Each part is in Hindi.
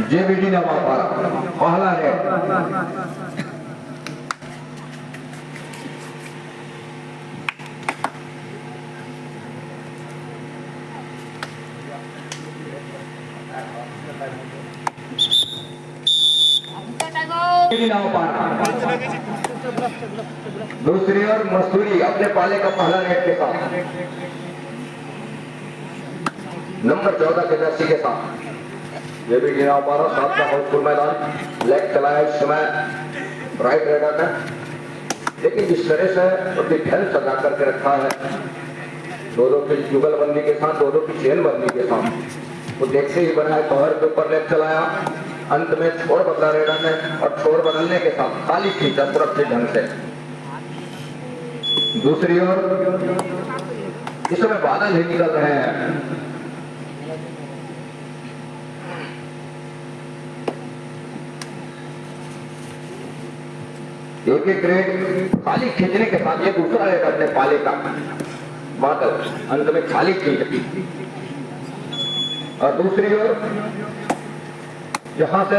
जेबीडी नवापारा पहला रेड। दूसरी ओर मसूरी अपने पाले का पहला रेड के साथ नंबर 14 के जर्सी के साथ ये भी गिरा पा रहा साथ का हाउसफुल मैदान लेग चलाया इस समय राइट रेडर ने, लेकिन जिस तरह से अपनी ढल सजा करके रखा है दो की जुगलबंदी के साथ, दो की चेनबंदी के साथ, वो देखते ही बना है कवर के ऊपर लेग चलाया, अंत में छोड़ बदला रेडर ने और छोड़ बदलने के साथ खाली खींचा सुरक्षित ढंग से। दूसरी ओर इस समय बादल ही निकल रहे हैं, एक एक रेड खाली खींचने के साथ ये दूसरा रेड अपने पाले का बादल अंत में खाली खींच। और दूसरी ओर यहां से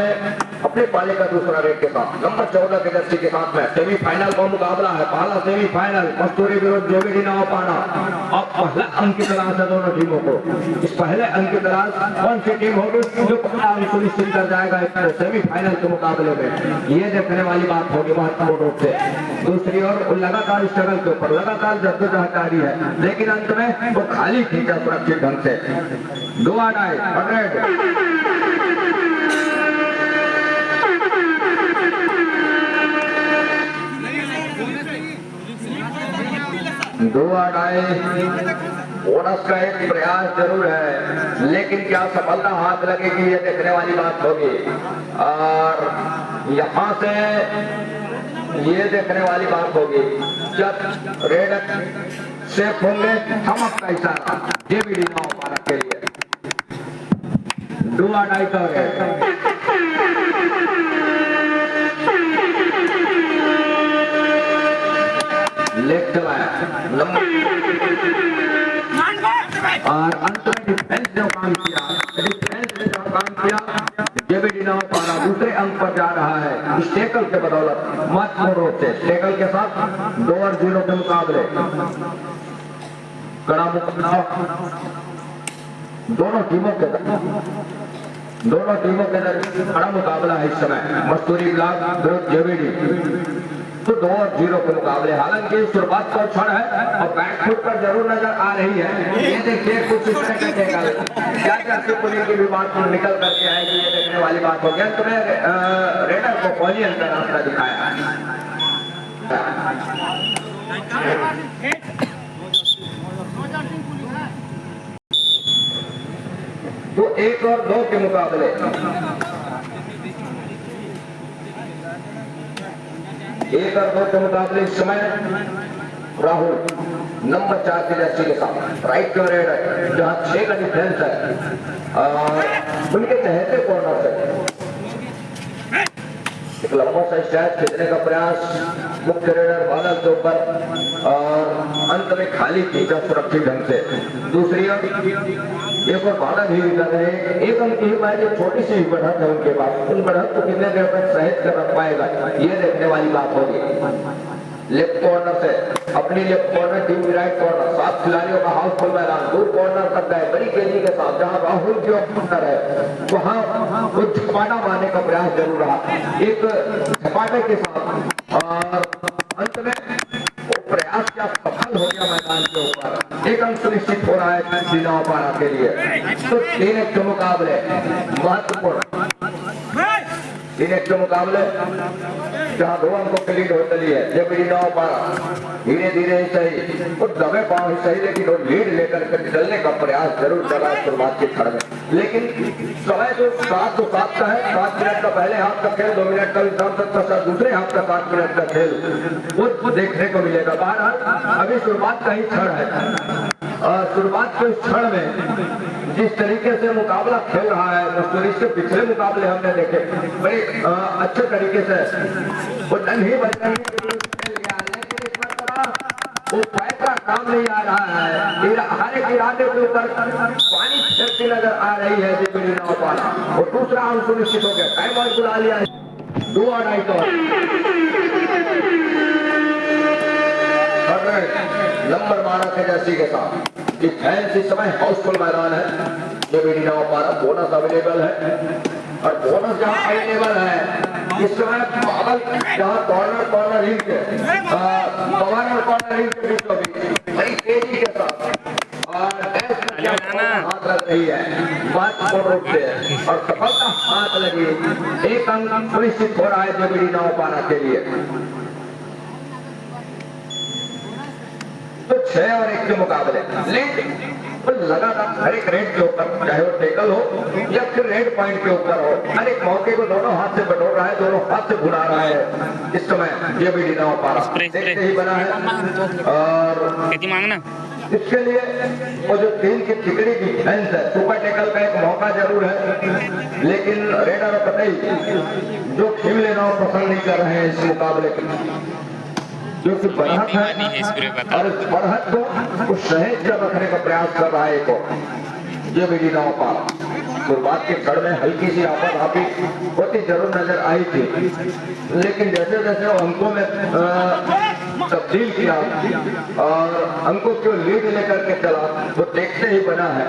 अपने पाले का दूसरा रेड के साथ नंबर 14 के जर्सी के साथ में सेमीफाइनल का मुकाबला है, पहला सेमीफाइनल मसूरी विरुद्ध जेबीडी नवापारा। अब पहला अंक की तलाश है दोनों टीमों को, इस पहले अंक की तलाश कौन सी टीम होगी जो पहला अंक सुनिश्चित कर जाएगा इस सेमीफाइनल के मुकाबले में, ये देखने वाली बात होगी महत्वपूर्ण रूप से। दूसरी ओर लगातार स्ट्रगल के ऊपर लगातार जद्दोजहद जारी है, लेकिन अंत में वो खाली खींचा सुरक्षित ढंग से। दो आए 100 दो आए बोनस का एक प्रयास जरूर है, लेकिन क्या सफलता हाथ लगेगी ये देखने वाली बात होगी। और यहां से ये देखने वाली बात होगी जब रेड सेफ होंगे थमक का इशारा जेबीडी नवापारा के लिए। दो आए का लेग चलाया और अंत में डिफेंस ने काम किया, जेबीडी नवापारा दूसरे अंक पर जा रहा है इस टैकल के बदौलत महत्वपूर्ण रूप से। टैकल के साथ 2 और 0 के मुकाबले कड़ा मुकाबला दोनों टीमों के कड़ा मुकाबला है इस समय मसूरी ब्लॉक विरुद्ध जेबीडी। तो 2 और 0 के मुकाबले, हालांकि शुरुआत का क्षण है और बैकफुट पर जरूर नजर आ रही है। ये देखिए कुछ इस तरह का क्या करके पुलिस की भी बात निकल करके आएगी ये देखने वाली बात होगी। अंत में रेडर को पॉलियन का रास्ता दिखाया। तो 1 और 2 के मुकाबले 1 और 2 के मुकाबले इस समय राहुल नंबर 4 की जर्सी के साथ राइट का रेड जहां 6 का डिफरेंस है और उनके चहेते कॉर्नर से एक लंबा सा स्ट्रेच खींचने का प्रयास मुख्य रेडर बादल के ऊपर और अंत में खाली खींचा सुरक्षित ढंग से। दूसरी ओर एक और बादल ही कर रहे एक अंक ही मैच छोटी सी बढ़त है उनके पास, उस बढ़त को कितने देर तक सहित कर रख पाएगा ये देखने वाली बात होगी। लेफ्ट कॉर्नर से अपनी लेफ्ट कॉर्नर टीम की राइट कॉर्नर 7 खिलाड़ियों का हाउसफुल मैदान दूर कॉर्नर तक गए बड़ी तेजी के साथ, जहां राहुल जो कॉर्नर है वहां कुछ झपाटा मारने का प्रयास जरूर रहा एक झपाटे के साथ और अंत में वो प्रयास क्या सफल हो गया मैदान के ऊपर। एक अंक सुनिश्चित हो रहा है जेबीडी नवापारा के लिए। तो 3-1 के मुकाबले महत्वपूर्ण 3-1 के मुकाबले जहां 2 अंकों की लीड हो चली है जेबीडी नवापारा धीरे धीरे ही सही और दबे पांव ही सही, लेकिन वो लीड लेकर के चलने का प्रयास जरूर कर रहा है शुरुआत के क्षण में। लेकिन समय जो 7 तो 7 का है, 7 मिनट का पहले हाफ का खेल, 2 मिनट का विश्राम तक दूसरे हाफ का 7 मिनट का खेल वो देखने को मिलेगा। बहरहाल अभी शुरुआत का ही क्षण है और शुरुआत के क्षण में जिस तरीके से मुकाबला खेल रहा है मसूरी से पिछले मुकाबले हमने देखे बड़े अच्छे तरीके से वो नहीं बचने खेल गया, लेकिन इस बार वो फैसला काम नहीं आ रहा है। हर एक इरादे के ऊपर पानी फेंकती नजर आ रही है जेबीडी नौपारा। और दूसरा अंक सुनिश्चित हो गया, टाइम आउट बुला लिया है 2 और 2.5 नंबर 12 के जर्सी के साथ। इस फैंस इस समय हाउसफुल मैदान है। जेबीडी नौपारा बोनस अवेलेबल है और बोनस जहाँ अवेलेबल है इस समय बादल जहाँ कॉर्नर हिल के पवार और कॉर्नर हिल के बीचों बीच बड़ी तेजी के साथ और हाथ लग रही है बात रूप से और सफलता हाथ लगी। एक अंक सुनिश्चित हो रहा है जेबीडी नौपारा के लिए। तो 6 और 1 के मुकाबले लेकिन लगातार हर एक रेड के ऊपर, चाहे वो टेकल हो या फिर रेड पॉइंट के ऊपर हो, हर एक मौके को दोनों हाथ से बटोर रहा है, दोनों हाथ से भुला रहा है इस समय जेबीडी नौपारा। देखते ही बना है और मांगना इसके लिए वो जो टीम की टिकड़ी की डिफेंस है, सुपर टेकल का एक मौका जरूर है लेकिन रेड और कतई जो खेल लेना पसंद नहीं कर रहे हैं इस मुकाबले के, जो कि बढ़त है और इस बढ़त को सहेज कर रखने का प्रयास कर रहा है को जेबीडी नौपारा। शुरुआत के क्षण में हल्की सी आपाधापी होती जरूर नजर आई थी लेकिन जैसे जैसे वो अंकों में तब्दील किया और अंकों को लीड लेकर के चला तो देखते ही बना है।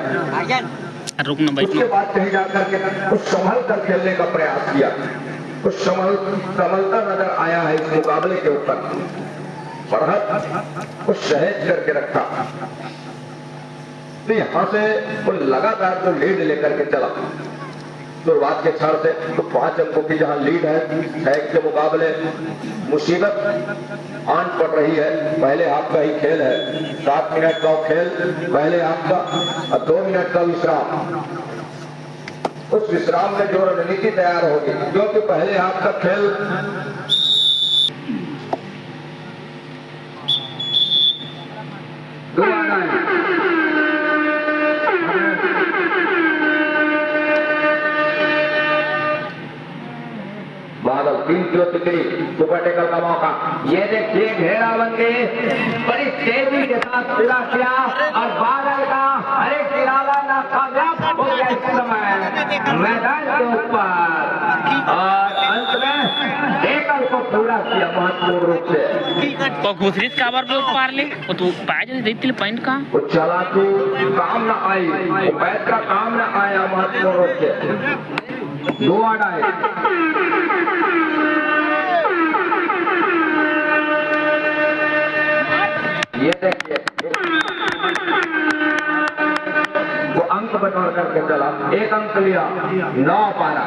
उसके बाद कहीं जाकर के कुछ संभल कर खेलने का प्रयास किया, कुछ संभलता नजर आया है इस मुकाबले के ऊपर। बढ़त कुछ सहेज करके रखा तो यहाँ से वो लगातार जो लीड लेकर के चला शुरुआत के क्षण से तो 5 अंकों की जहां लीड है 6 के मुकाबले मुसीबत आन पड़ रही है। पहले हाफ का ही खेल है, 7 मिनट का खेल पहले हाफ का और 2 मिनट का विश्राम। उस विश्राम में जो रणनीति तैयार होगी क्योंकि पहले हाफ का खेल बादल 3 किलो टिकड़ी सुपर टेकल का मौका, ये देखिए घेराबंदी बड़ी तेजी के साथ पूरा किया और बादल का हर एक इरादा नाकामयाब हो गया इस समय मैदान के ऊपर और अंत में टेकल को पूरा किया महत्वपूर्ण रूप से। तो घुसरीत काबर पे पार ले और तू पाए जैसे देती पॉइंट का वो चला तो काम ना आई, वो बैट का काम ना आया महत्वपूर्ण रूप से। 2 आड़ आए ये देखिए वो अंक बटोर करके चला, 1 अंक लिया 9 पारा।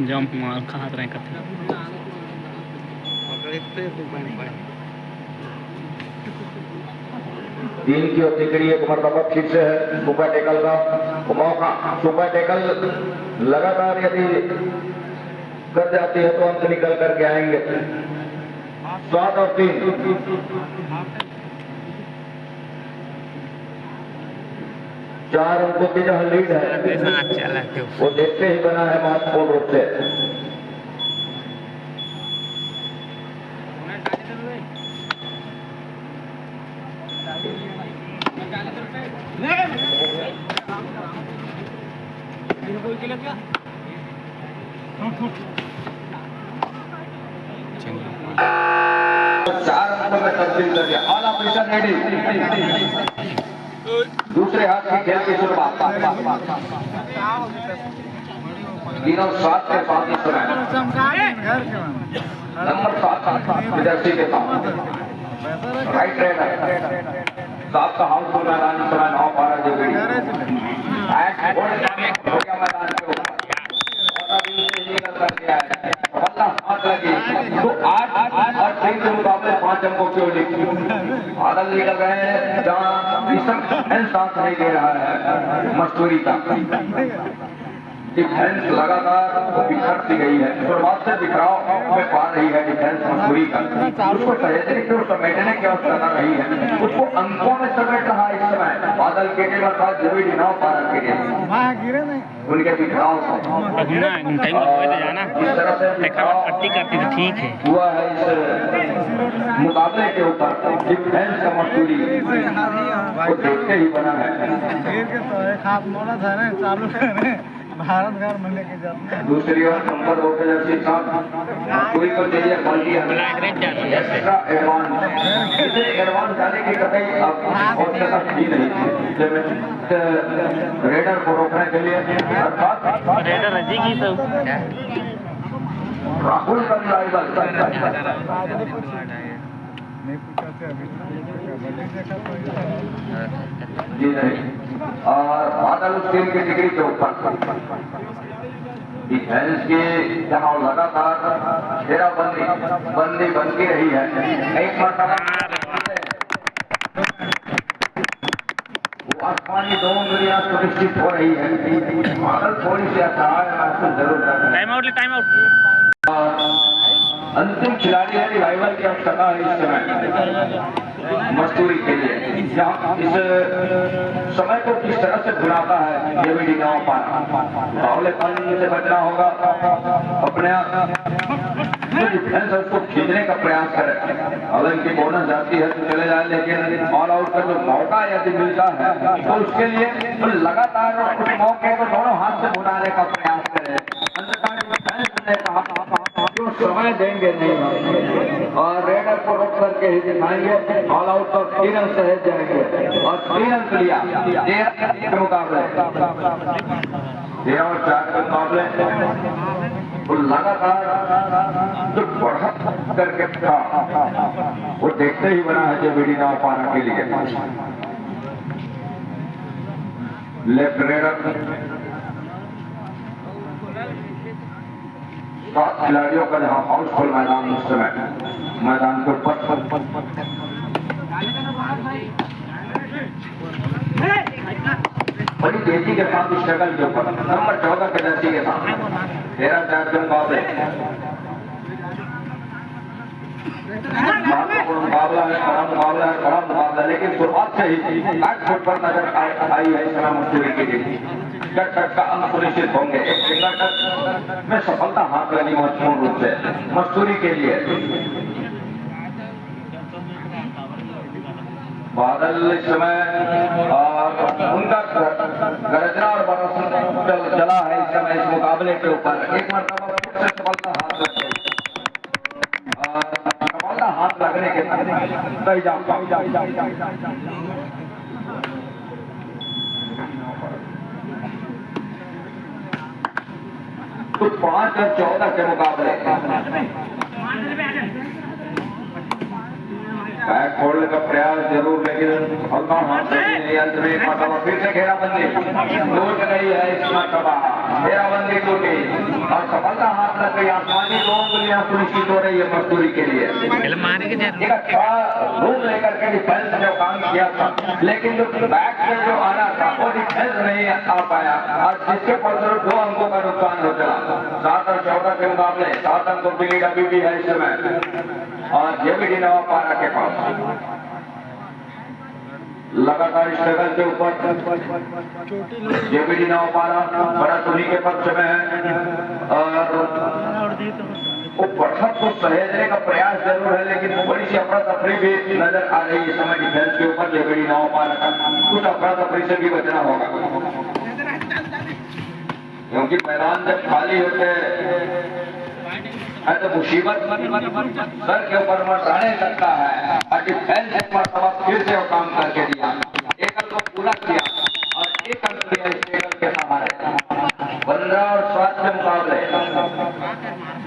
जंप मार कहाँ रहे करते 3 की और टिकड़ी एक मरतबा फिर से है सुपर टेकल का मौका। सुपर टेकल लगातार यदि कर जाती है तो अंक निकल करके आएंगे। 7 और 3 4 अंकों की जहां लीड है वो देखते ही बना है महत्वपूर्ण रूप से। चार अंकों में तब्दील कर दिया। All operation ready. दूसरे हाथ की खेल की शुरुआत तीनों 7 के साथ इस समय नंबर 7 विदेशी के साथ राइट रेडर 7 का हाउसफुल मैदान इस समय 9 पारा जेबीडी मैदान के ऊपर कर दिया है। हाथ लगी तो 8 और 3 के मुकाबले 5 अंकों की ओर बादल निकल गए हैं जहाँ साथ नहीं दे रहा है मस्तूरी का। डिफेंस लगातार बिखरती गई है, शुरुआत से बिखराव में पा रही है डिफेंस मसूरी का। उसको सहेजने की और समेटने की आवश्यकता कर रही है, उसको अंकों में समेट रहा है इस समय बादल के टीम अर्थात जरूरी नाव पारा के टीम उनके बिखराव को टाइम लगवाए थे जाना इस तरह से बिखराव पट्टी करती थी, ठीक है। हुआ है इस मुकाबले के ऊपर। डिफेंस का मसूरी वो देखते ही बना है। भारत घर में लेके जाते हैं। दूसरी ओर नंबर 2 पे जर्सी साहब मसूरी को चाहिए क्वालिटी एक्स्ट्रा एडवांस, इसे एडवांस जाने की कतई आवश्यकता भी नहीं थी। रेडर को रोकने के लिए अर्थात रेडर रजी की तो राहुल का राइवल नहीं पूछा थे अभी देखा जी नहीं, और बादल टीम की डिग्री के ऊपर डिफेंस की जहां लगातार घेराबंदी बनती रही है। एक मरतबा वो आसमानी 2 उंगलियां सुनिश्चित हो रही है। बादल थोड़ी सी असहाय महसूस जरूर कर रहे हैं। Time out. और अंतिम खिलाड़ी है रिवाइवल की आवश्यकता है इस समय मसूरी के लिए। जहाँ इस समय को किस तरह से बुलाता है ये भी गाँव पार पानी से बचना होगा, अपने जो डिफेंस है उसको खींचने का प्रयास करें। अगर इनकी बोनस जाती है तो चले जाए, लेकिन ऑल आउट का जो मौका यदि मिलता है तो उसके लिए तो लगातार उस मौके को दोनों हाथ से बुलाने का प्रयास करें। अंततः डिफेंस ने कहा जो समय देंगे नहीं और रेडर को रोक करके ही दिखाएंगे। ऑल आउट पर 3 रन सहेज जाएंगे और 3 रन लिया 13 के मुकाबले 13 और 4 के मुकाबले वो लगातार जो बढ़त करके था वो देखते ही बना है जेबीडी नाव पाना के लिए। लेफ्ट रेडर 7 खिलाड़ियों का जहां हाउसफुल मैदान उस समय मैदान के ऊपर बड़ी तेजी के साथ स्ट्रगल के ऊपर नंबर 14 के जर्सी के साथ 13-4 के मुकाबले महत्वपूर्ण मुकाबला है, बड़ा मुकाबला, लेकिन शुरुआत से ही बैक फुट पर नजर आई है इस समय मसूरी की टीम। टच का अंक सुनिश्चित होंगे, एक सिंगल टच में सफलता हाथ लगी महत्वपूर्ण रूप से मसूरी के लिए। बादल इस समय उनका गरजना और बरस चला है इस समय इस मुकाबले के ऊपर। एक मरतबा फिर से सफलता हाथ लगी, सफलता हाथ लगने के सही तो 5 और 14 के मुकाबले बैक खोलने का प्रयास जरूर, लेकिन अंत में एक मरतबा फिर से घेराबंदी लूट गई है इस मरतबा घेराबंदी टूटी और सफलता हाथ लग गई। आसमानी 2 उंगलियां सुनिश्चित हो रही है मजदूरी के लिए। एक अच्छा रूम लेकर के डिफेंस ने काम किया था, लेकिन जो बैक से जो आना था वो डिफेंस नहीं आ पाया और जिसके फलस्वरूप 2 अंकों का नुकसान हो चला। 7 और 14 के मुकाबले 7 अंकों की लीड अभी भी है इस समय और जेबीडी नवाब पारा के पास। लगातार स्ट्रगल के ऊपर जेबीडी नवाब पारा बड़ा उन्हीं के पक्ष में है और वो बढ़त को सहेजने का प्रयास जरूर है, लेकिन बड़ी सी अफरा तफरी भी नजर आ रही है इस समय डिफेंस के ऊपर जेबीडी नवाब पारा का। कुछ अफरा तफरी से भी बचना होगा, क्योंकि मैदान जब खाली होते है तो मुसीबत सर के ऊपर मंडराने लगता है और डिफेंस एक मरतबा फिर से वो काम करके दिया, एकल को पूरा किया और एक अंक लिया इस एकल के सहारे। 15 और 7 के मुकाबले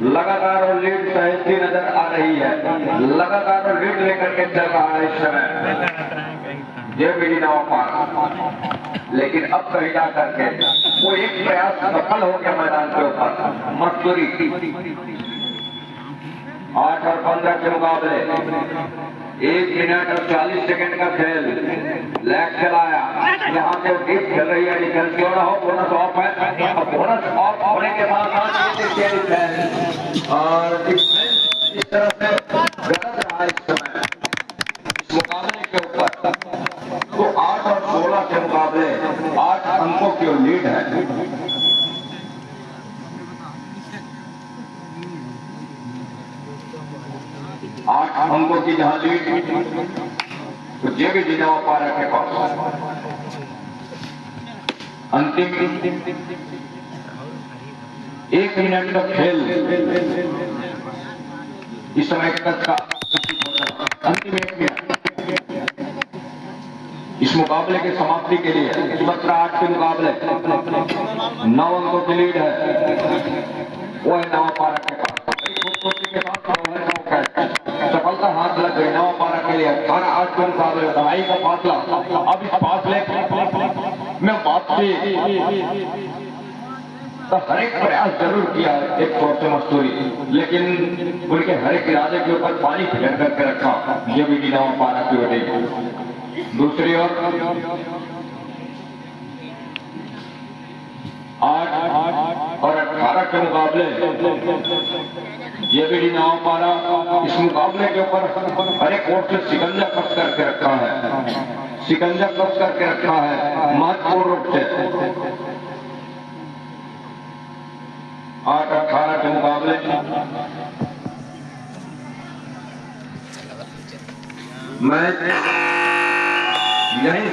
लगातार वो लीड सहेजती नजर आ रही है, लगातार वो लीड लेकर के चल रहा है इस समय जेबीडी नवाब पारा। लेकिन अब कहीं जा करके वो एक प्रयास सफल हो गया मैदान के ऊपर मजदूरी 8 और 15 के मुकाबले 1 मिनट और 40 सेकंड का खेल लैग चलाया। यहाँ से टीम खेल रही है, खेल क्यों ना हो, बोनस ऑफ है और बोनस ऑफ होने के बाद और डिफेंस इस तरह से गलत रहा इस समय इस मुकाबले के ऊपर। तो 8 और 16 के मुकाबले 8 अंकों की लीड है। आठ अंकों की जहां लीड तो जेबी जिनावा पारा के पास अंतिम 1 मिनट का खेल इस समय तक का अंतिम 1 मिनट इस मुकाबले की समाप्ति के लिए 17-8 के मुकाबले 9 अंकों की लीड है। वो है नवापारा के पास खूबसूरती के साथ सफलता हाथ लग गई नवापारा के लिए। 18-8 के मुकाबले दवाई का फासला। अब इस फासले में वापसी तो हर एक प्रयास जरूर किया एक तौर से मस्तूरी, लेकिन उनके हर एक इरादे के ऊपर पानी फिर करके रखा ये भी नवापारा की वजह। दूसरी ओर 8 और 18 के मुकाबले ये भी नवापारा इस मुकाबले के ऊपर हर एक ओर से शिकंजा कस करके रखा है, शिकंजा कस करके रखा है महत्वपूर्ण रूप से। 8-18 के मुकाबले मैं यही